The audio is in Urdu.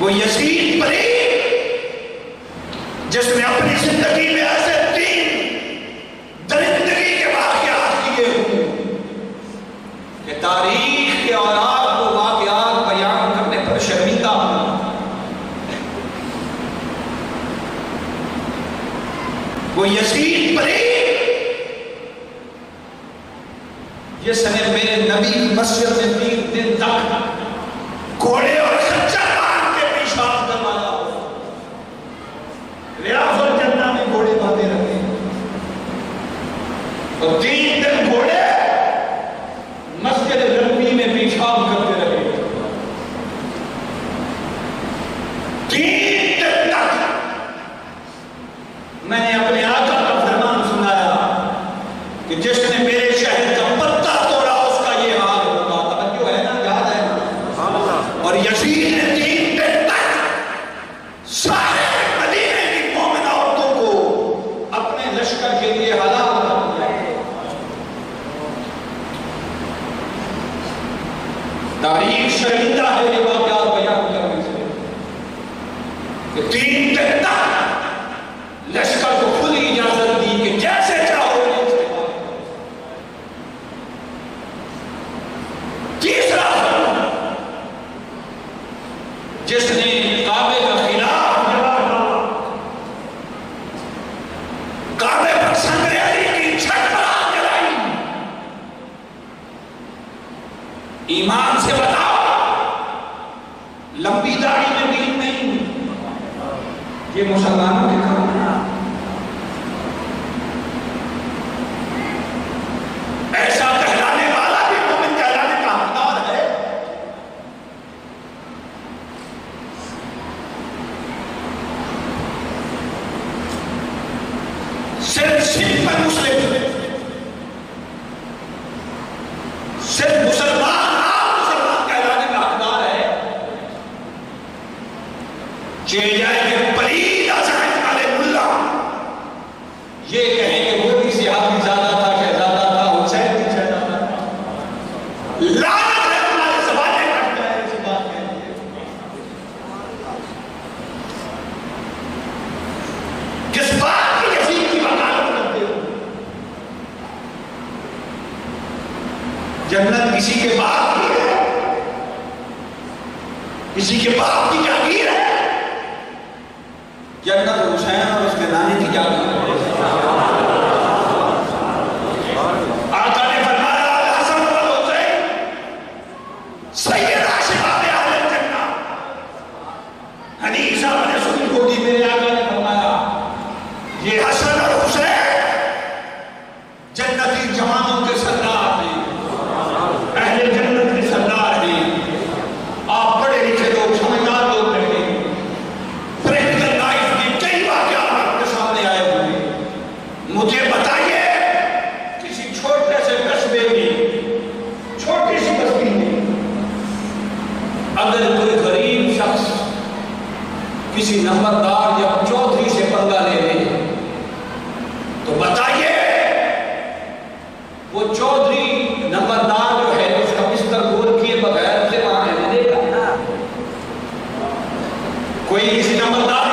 وہ یزید پری جس نے اپنی زندگی میں ایسے 3 درندگی کے واقعات کیے ہوں کہ تاریخ کے اولاد کو واقعات بیان کرنے پر شرمندہ ہوں. وہ یزید پری جس نے میرے نبی مسجد میں 3 دن تک گھوڑے اور خچر باندھ کے پیشاب کروایا. ریاض الجنہ میں گھوڑے باندھے رکھے اور 3 دن گھوڑے مسجد نبوی میں پیشاب کرتے رہے. 3 دن تک میں نے اپنے آقا کا فرمان سنایا کہ جس نے میرے شہر کا پتہ توڑا اس کا یہ حال ہوگا. توجہ ہے نا، یاد ہے نا. اور یزید نے 3 دن تک سارے مدینے کی مومن عورتوں کو اپنے لشکر کے لیے حلال کر دیا. تاریخ شرمندہ ہے یہ واقعات بیان کرنے سے کہ 3 دن تک لشکر کو کھلی اجازت دی کہ جیسے چاہو تیسرا جس نے کعبے کا خلاف جواب ڈالا، کعبے پر سنگ علی کی چھت پر آگ جلائی. ایمان سے بتاؤ لمبی داڑھی میں دین نہیں، یہ مسلمانوں کے کام ہے. ایسا کہلانے والا بھی مومن کہلانے کا حقدار ہے. صرف سمپل مسلم، صرف مسلمان عام مسلمان کہلانے کا حقدار ہے. چلے جائے کہ پلید عزائم والے ملا یہ کہیں کہ وہ بھی صحابی زیادہ تھا، شہزادہ تھا، حسین بھی شہزادہ تھا. لعنت ہے ہمارے زبانیں کٹ جائے اس بات کے لیے. کس بات کی یزید کی وکالت کرتے ہو؟ جنت کسی کے باپ کی ہے، کسی کے باپ کی جاگیر ہے. جنت حسین اور اس کے نانے کی جاگیر ہے. آقا نے فرمایا الحسن والحسین سیدہ شباب اہل الجنہ. حدیث آپ نے سنی ہوگی، میرے آقا نے فرمایا یہ حسن اور حسین جنتی جوانوں کے سردار ہیں، اہل جنت کے سردار ہیں. آپ بڑے لکھے لوگ، سمجھدار لوگ رہے، پریکٹیکل لائف کی کئی واقعات آپ کے سامنے آئے ہوئے. مجھے بتائیے کسی چھوٹے سے قصبے میں، چھوٹی سی بستی میں اگر کوئی غریب شخص کسی نمبردار یا چودھری سے پنگا لے لے تو بتائیے وہ چودھری نمبردار جو ہے اس کا بستر گول کیے بغیر اسے وہاں رہنے دے گا؟ کوئی کسی نمبردار